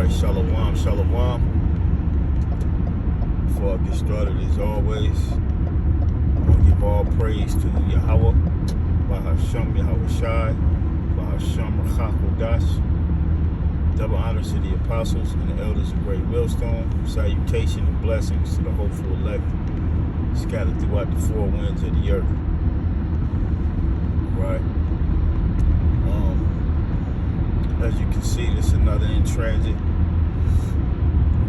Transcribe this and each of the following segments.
right, shalom, shalom. Before I get started, as always, I want to give all praise to Yahweh, Bahasham Yahweh Shai, Bahasham Rachakodash. Double honors to the apostles and the elders of Great Millstone. Salutation and blessings to the hopeful elect scattered throughout the four winds of the earth. Right. As you can see, this is another in transit.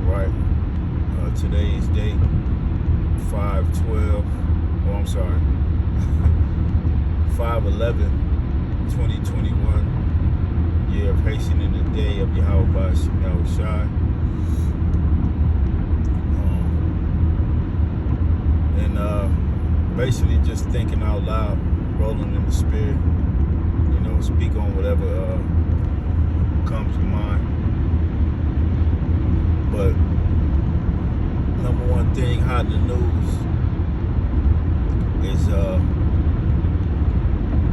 Right. Today is date 5/12. Oh, I'm sorry. 5/11/2021. Year of hastening the day of Yahweh Bashim Yahweh Shai. Basically just thinking out loud, rolling in the spirit. You know, speak on whatever comes to mind. But number one thing hot in the news is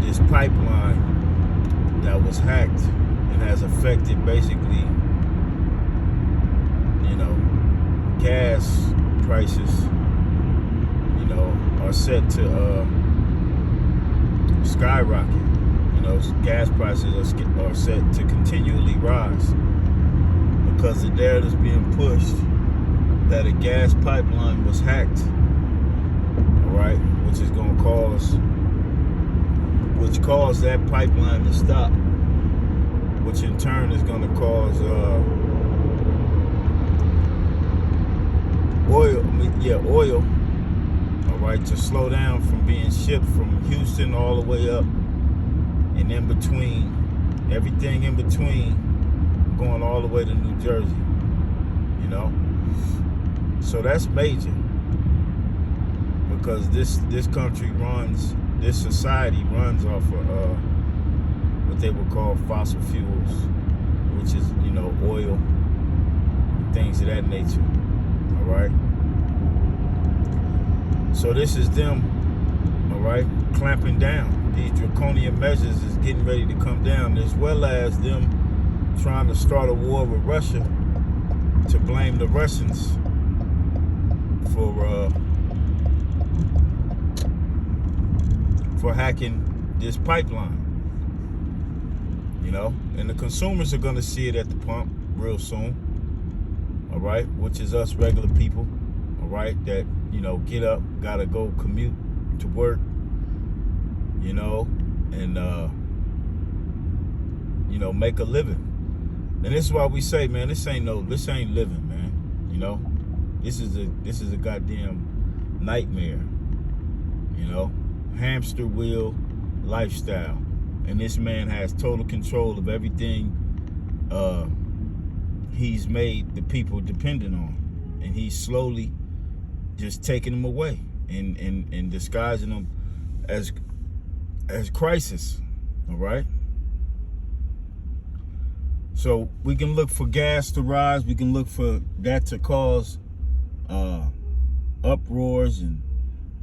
this pipeline that was hacked and has affected basically, you know, gas prices, you know, are set to skyrocket. You know, gas prices are set to continually rise because the narrative is being pushed that a gas pipeline was hacked, all right, which is going to cause that pipeline to stop, which in turn is going to cause oil, all right, to slow down from being shipped from Houston all the way up and in between, everything in between, going all the way to New Jersey, you know. So that's major because this country runs, this society runs off of what they would call fossil fuels, which is, you know, oil, things of that nature, all right? So this is them, all right, clamping down. These draconian measures is getting ready to come down, as well as them trying to start a war with Russia to blame the Russians for hacking this pipeline, you know, and the consumers are going to see it at the pump real soon, all right, which is us regular people, all right, that, you know, get up, gotta go commute to work, you know, and you know, make a living. And this is why we say, man, this ain't living, man, you know. This is a goddamn nightmare, you know, hamster wheel lifestyle. And this man has total control of everything he's made the people dependent on. And he's slowly just taking them away and disguising them as crisis, all right? So we can look for gas to rise. We can look for that to cause uproars and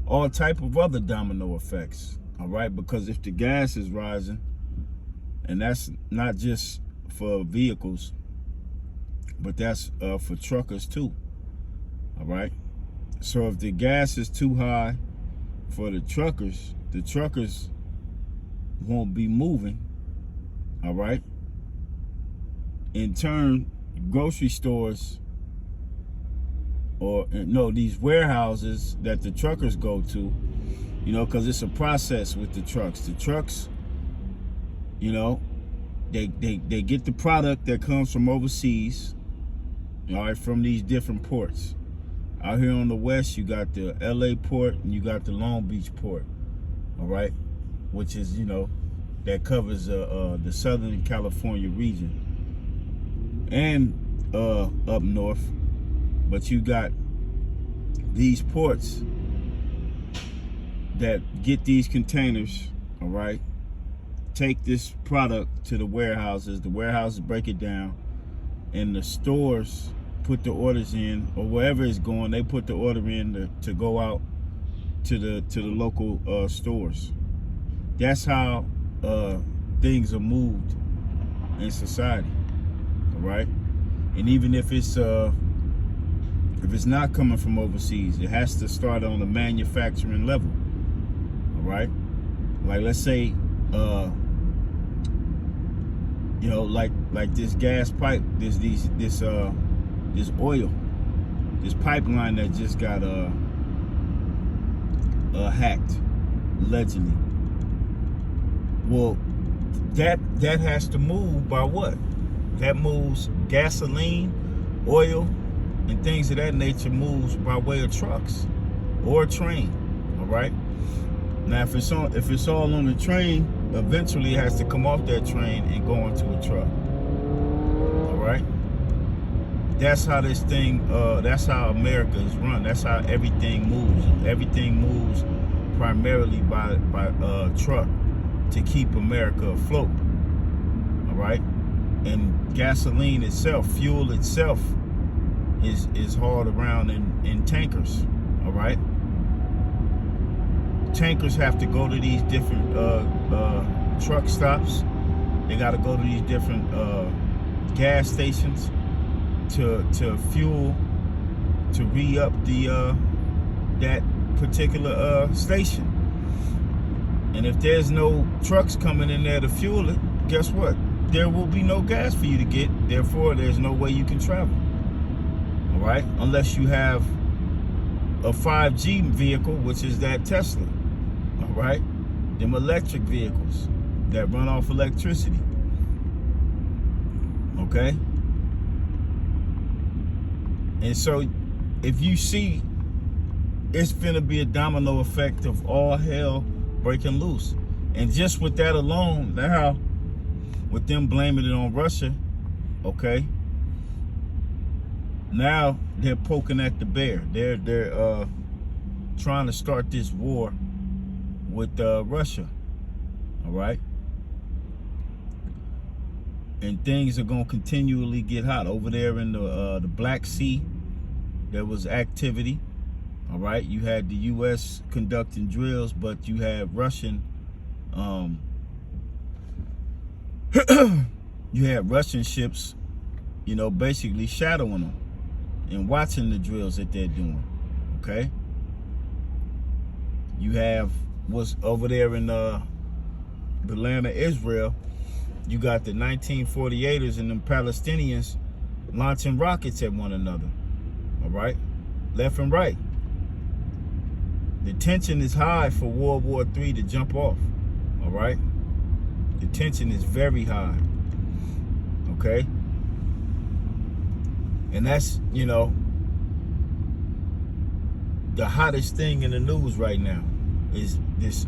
all type of other domino effects, all right? Because if the gas is rising, and that's not just for vehicles, but that's for truckers too, all right? So if the gas is too high for the truckers won't be moving, all right? In turn, grocery stores, or no, these warehouses that the truckers go to, you know, because it's a process with the trucks. The trucks, you know, they get the product that comes from overseas, all right, from these different ports. Out here on the west, you got the LA port and you got the Long Beach port, all right, which is, you know, that covers the Southern California region and up north. But you got these ports that get these containers, all right, take this product to the warehouses break it down, and the stores put the orders in, or wherever it's going, they put the order in to go out to the local stores. That's how things are moved in society, all right? And even if it's not coming from overseas, it has to start on the manufacturing level. All right, like let's say, you know, like this gas pipe, this oil, this pipeline that just got hacked, allegedly. Well, that has to move by what? That moves gasoline, oil, and things of that nature moves by way of trucks or a train. All right. Now, if it's all on the train, eventually it has to come off that train and go onto a truck. All right. That's how this thing. That's how America is run. That's how everything moves. Everything moves primarily by truck to keep America afloat. All right. And gasoline itself, fuel itself, is hauled around in tankers. All right. Tankers have to go to these different truck stops. They got to go to these different gas stations to fuel, to re-up the that particular station. And if there's no trucks coming in there to fuel it, guess what? There will be no gas for you to get. Therefore, there's no way you can travel. All right, unless you have a 5G vehicle, which is that Tesla. All right, them electric vehicles that run off electricity. Okay, and so if you see, it's gonna be a domino effect of all hell breaking loose. And just with that alone, now with them blaming it on Russia, okay, now they're poking at the bear. They're trying to start this war with Russia. All right, and things are gonna continually get hot over there in the Black Sea. There was activity. All right, you had the U.S. conducting drills, but you had Russian, you had Russian ships, you know, basically shadowing them and watching the drills that they're doing. Okay, you have what's over there in the land of Israel. You got the 1948ers and them Palestinians launching rockets at one another. All right, left and right. The tension is high for World War III to jump off. All right, the tension is very high. Okay, and that's, you know, the hottest thing in the news right now is this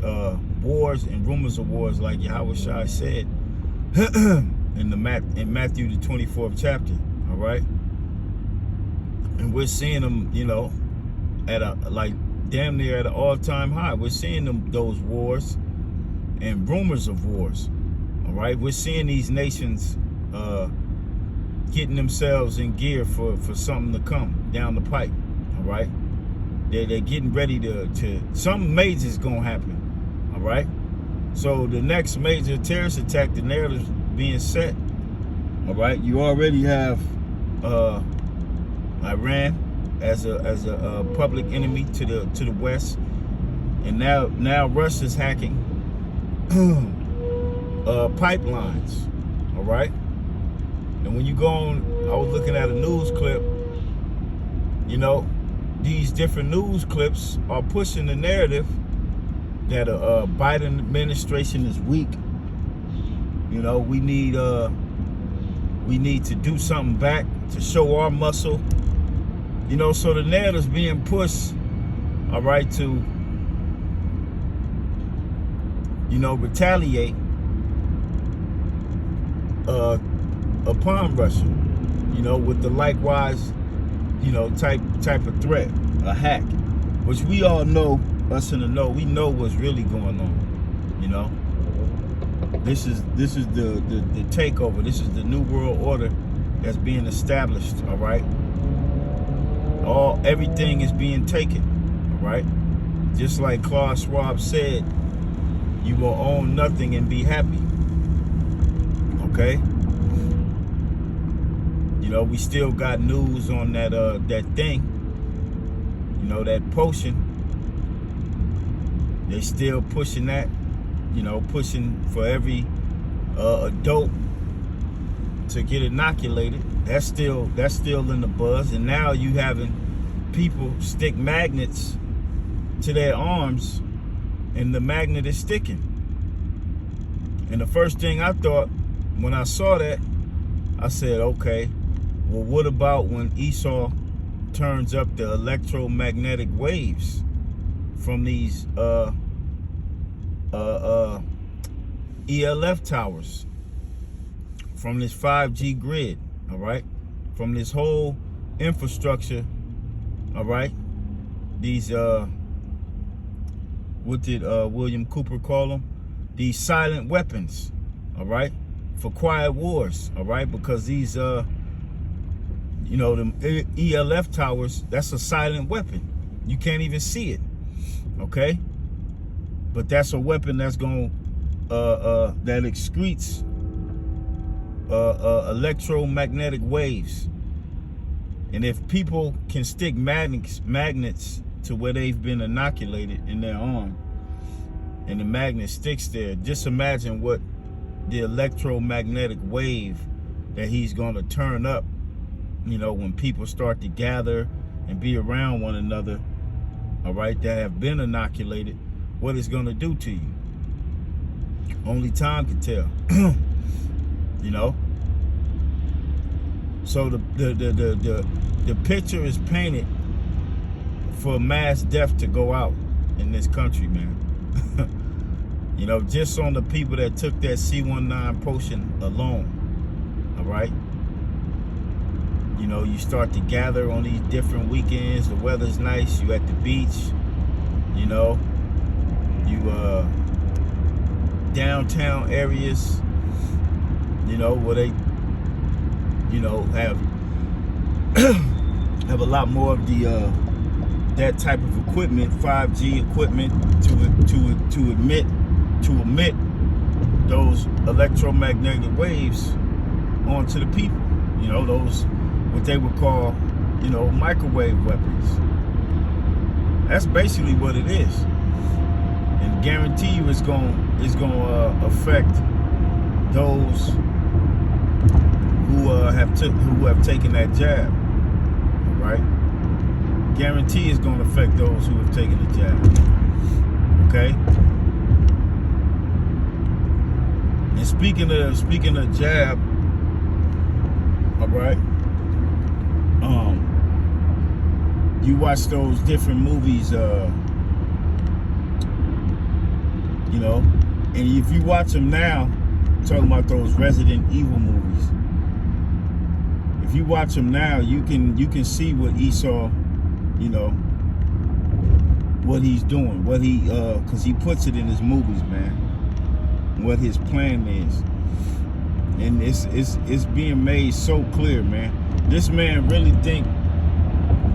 wars and rumors of wars, like Yahweh Shai said in Matthew the 24th chapter. All right, and we're seeing them, you know, at a damn near at an all-time high. We're seeing those wars and rumors of wars. All right, we're seeing these nations getting themselves in gear for something to come down the pipe. All right, they're getting ready to something major is gonna happen. All right, so the next major terrorist attack, the narrative's being set. All right, you already have Iran as a public enemy to the West, and now Russia's hacking pipelines. All right, and when you go on, I was looking at a news clip. You know, these different news clips are pushing the narrative that Biden administration is weak. You know, we need to do something back to show our muscle. You know, so the narrative's being pushed, all right, to, you know, retaliate upon Russia, you know, with the likewise, you know, type of threat, a hack, which we all know, us in the know, we know what's really going on. You know, this is the takeover. This is the new world order that's being established. All right. Everything is being taken, all right? Just like Klaus Schwab said, you will own nothing and be happy, okay? You You know, we still got news on that that thing. You know, that potion. They still pushing that. You know, pushing for every adult to get inoculated. That's still in the buzz. And now you having people stick magnets to their arms, and the magnet is sticking. And the first thing I thought when I saw that, I said, okay, well, what about when Esau turns up the electromagnetic waves from these ELF towers, from this 5G grid, all right, from this whole infrastructure, all right, these what did William Cooper call them? These silent weapons, all right, for quiet wars, all right, because these you know, the ELF towers, that's a silent weapon. You can't even see it, okay? But that's a weapon that's going that excretes electromagnetic waves. And if people can stick magnets to where they've been inoculated in their arm, and the magnet sticks there, just imagine what the electromagnetic wave that he's going to turn up, you know, when people start to gather and be around one another, all right, that have been inoculated, what it's going to do to you. Only time can tell. You know, so the picture is painted for mass death to go out in this country, man. You know, just on the people that took that C19 potion alone, all right? You know, you start to gather on these different weekends, the weather's nice, you at the beach, you know, you downtown areas, you know, where they, you know, have a lot more of the that type of equipment, 5G equipment, to emit those electromagnetic waves onto the people. You know, those what they would call, you know, microwave weapons. That's basically what it is, and guarantee you it's going to affect those who have taken that jab, right? Guarantee it's going to affect those who have taken the jab. Okay. And speaking of jab, all right. You watch those different movies, you know, and if you watch them now, talking about those Resident Evil movies, if you watch them now, you can see what Esau, you know, what he's doing, what he because he puts it in his movies, man, what his plan is, and it's being made so clear, man. This man really think,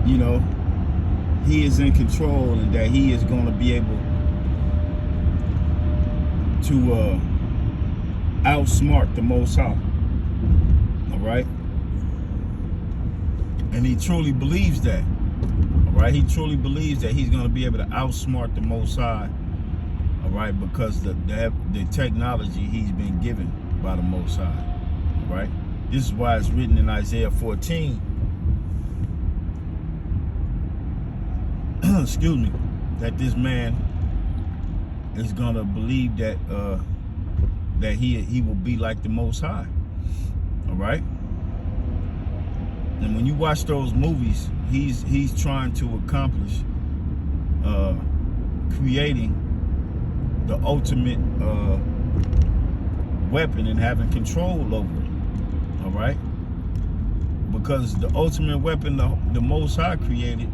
you know, he is in control and that he is going to be able to outsmart the Most High, all right? And he truly believes that, all right? He truly believes that he's going to be able to outsmart the Most High, all right? Because the technology he's been given by the Most High, all right? This is why it's written in Isaiah 14, excuse me, that this man is gonna believe that that he will be like the Most High, all right? And when you watch those movies, he's trying to accomplish creating the ultimate weapon and having control over it, all right? Because the ultimate weapon the Most High created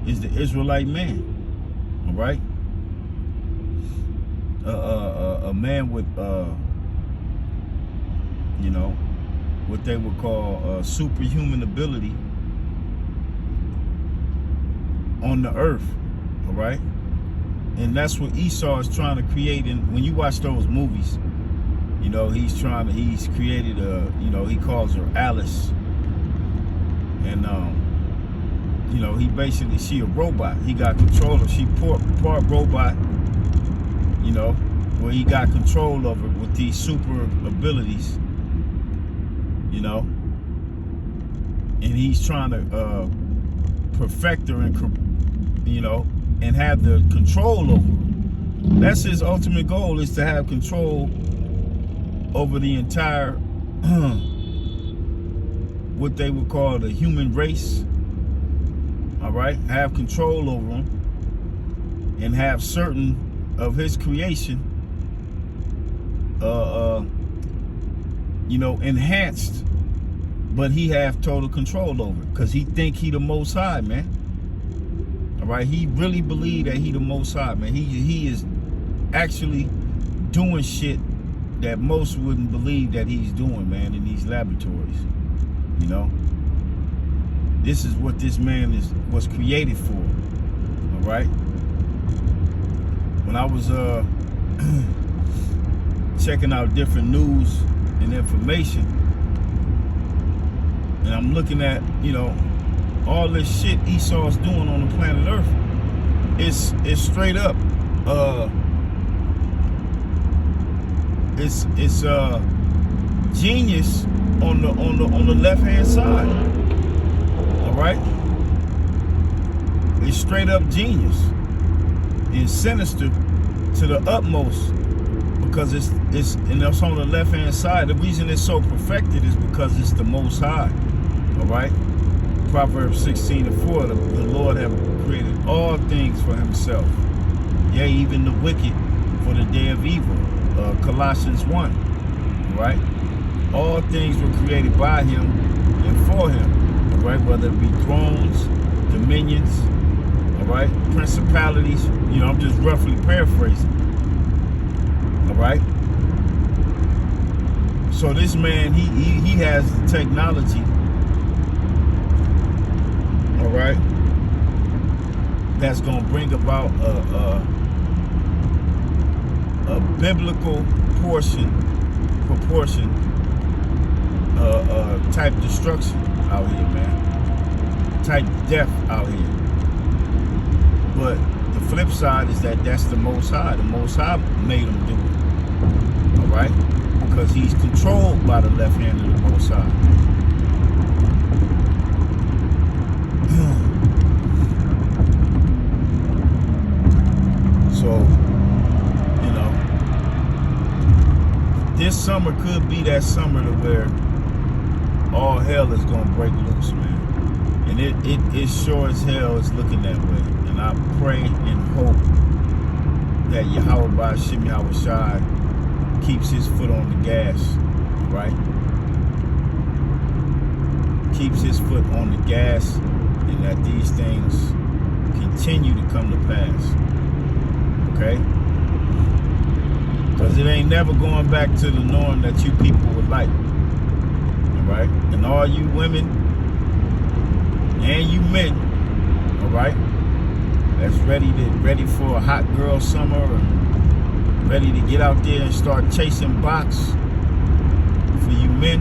is the Israelite man, all right? A man with, you know, what they would call superhuman ability on the earth, all right? And that's what Esau is trying to create. And when you watch those movies, you know, he's created you know, he calls her Alice, And you know, she a robot. He got control of. She part robot. You know, where he got control of her with these super abilities. You know, and he's trying to perfect her and, you know, and have the control over her. That's his ultimate goal, is to have control over the entire what they would call the human race. All right, have control over them and have certain of his creation you know, enhanced, but he have total control over it, because he think he the Most High, man. All right, he really believe that he the Most High, man. He is actually doing shit that most wouldn't believe that he's doing, man, in these laboratories. You know, this is what this man was created for. All right. When I was checking out different news and information, and I'm looking at, you know, all this shit Esau's doing on the planet Earth, it's straight up it's genius on the left hand side. All right, it's straight up genius. It's sinister to the utmost, because it's on the left hand side. The reason it's so perfected is because it's the Most High. All right, Proverbs 16:4. The Lord have created all things for Himself, yea, even the wicked for the day of evil. Colossians 1. All right, all things were created by Him and for Him. All right, whether it be thrones, dominions, all right, principalities. You know, I'm just roughly paraphrasing. All right. So this man, he has the technology. All right, that's gonna bring about a biblical proportion type destruction out here, man. Type death out here. But the flip side is that's the Most High. The Most High made him do it. All right, because he's controlled by the left hand of the Most High. So, you know, this summer could be that summer to where all hell is gonna break loose, man. And it sure as hell is looking that way. And I pray and hope that Yahweh Ba'Shem Yahushai keeps his foot on the gas, right? Keeps his foot on the gas, and that these things continue to come to pass. Okay? Because it ain't never going back to the norm that you people would like. Alright? And all you women and you men, alright, that's ready for a hot girl summer, and ready to get out there and start chasing box. For you men,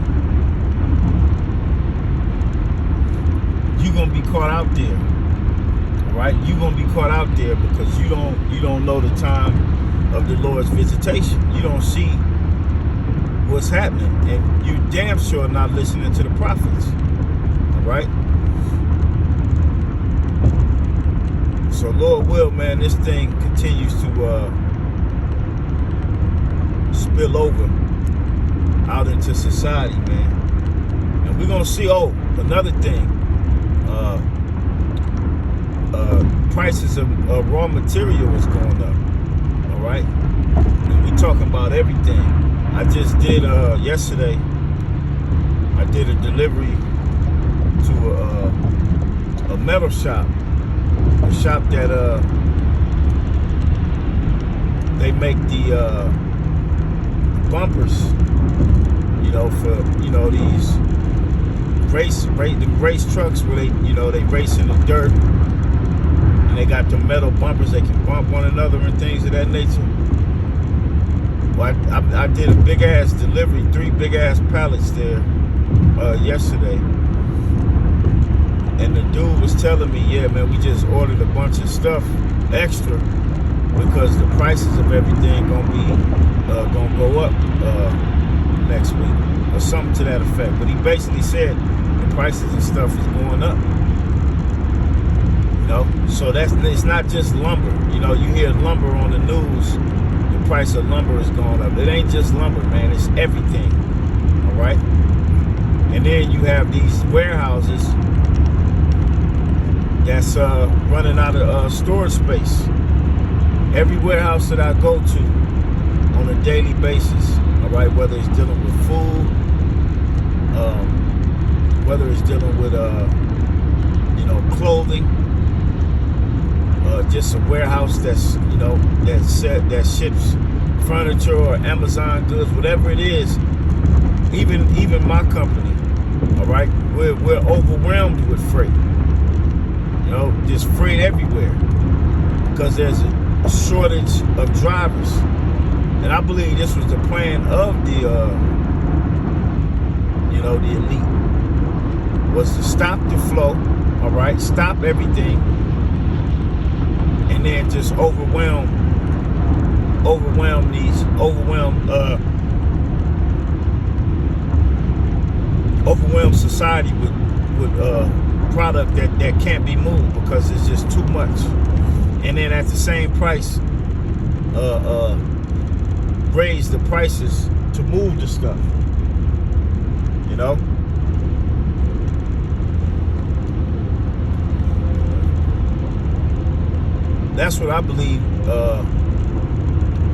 you're gonna be caught out there. Right, you're gonna be caught out there because you don't know the time of the Lord's visitation. You don't see what's happening, and you damn sure not listening to the prophets. All right. So Lord will, man, this thing continues to spill over out into society, man, and we're gonna see. Oh, another thing. Prices of raw material is going up. All right, and we talking about everything. I just did yesterday. I did a delivery to a metal shop, a shop that they make the bumpers. You know, for these race trucks where they race in the dirt. They got the metal bumpers, they can bump one another and things of that nature. Well, I did a big ass delivery, 3 big ass pallets there yesterday. And the dude was telling me, yeah, man, we just ordered a bunch of stuff extra because the prices of everything gonna go up next week or something to that effect. But he basically said the prices of stuff is going up. You know, so it's not just lumber. You know, you hear lumber on the news, the price of lumber is going up. It ain't just lumber, man. It's everything. All right. And then you have these warehouses that's running out of storage space. Every warehouse that I go to on a daily basis, all right, whether it's dealing with food, whether it's dealing with you know, clothing, just a warehouse that's, you know, that ships furniture or Amazon goods, whatever it is. Even my company, all right, we're overwhelmed with freight. You know, there's freight everywhere because there's a shortage of drivers. And I believe this was the plan of the, you know, the elite, was to stop the flow, all right, stop everything, and then just overwhelm society with product that can't be moved because it's just too much. And then at the same price, raise the prices to move the stuff. You know? That's what I believe,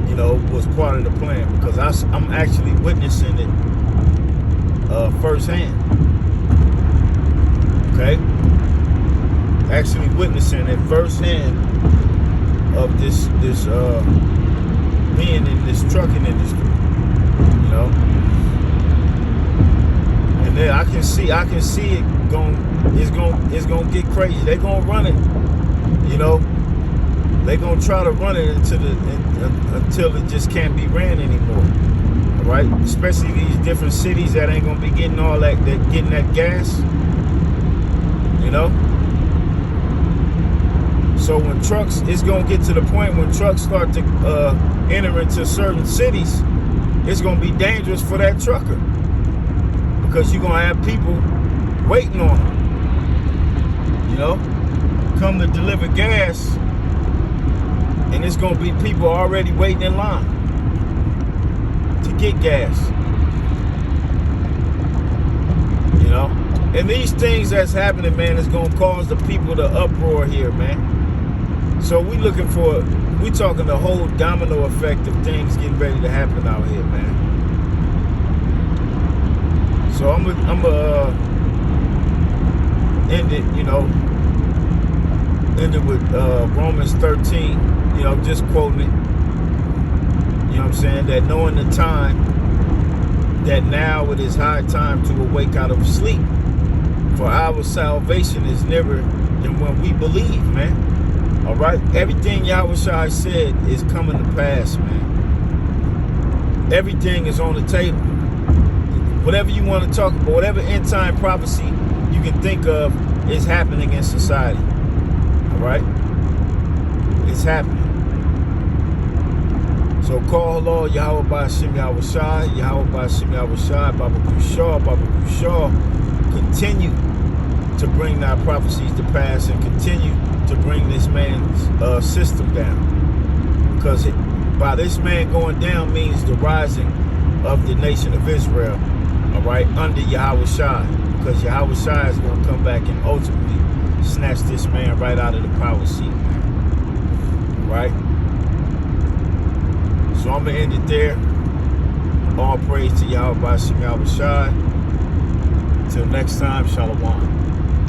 you know, was part of the plan, because I'm actually witnessing it firsthand. Okay? Actually witnessing it firsthand of this being in this trucking industry, you know. And then I can see it it's gonna get crazy. They're gonna run it, you know. They're gonna try to run it until it just can't be ran anymore. All right, especially these different cities that ain't gonna be getting all getting that gas, you know. So when trucks, it's gonna get to the point when trucks start to enter into certain cities, it's gonna be dangerous for that trucker, because you're gonna have people waiting on them, you know, come to deliver gas, and it's gonna be people already waiting in line to get gas, you know. And these things that's happening, man, is gonna cause the people to uproar here, man. So we talking the whole domino effect of things getting ready to happen out here, man. So I'm end it, you know, end it with Romans 13, you know, just quoting it. You know what I'm saying? That knowing the time, that now it is high time to awake out of sleep. For our salvation is nearer than when we believe, man. All right, everything Yahushua said is coming to pass, man. Everything is on the table. Whatever you want to talk about, whatever end time prophecy you can think of is happening in society. All right, it's happening. So call Lord Yahweh Ba'Shem Yahushua, Yahweh Ba'Shem Yahushua, Baba Kushaw, continue to bring thy prophecies to pass and continue to bring this man's system down, because by this man going down means the rising of the nation of Israel, all right, under Yahushua, because Yahushua is going to come back and ultimately snatch this man right out of the power seat, man. All right, so I'm going to end it there. All praise to Yahweh Ba'Shem Yahushua. Till next time, Shalom.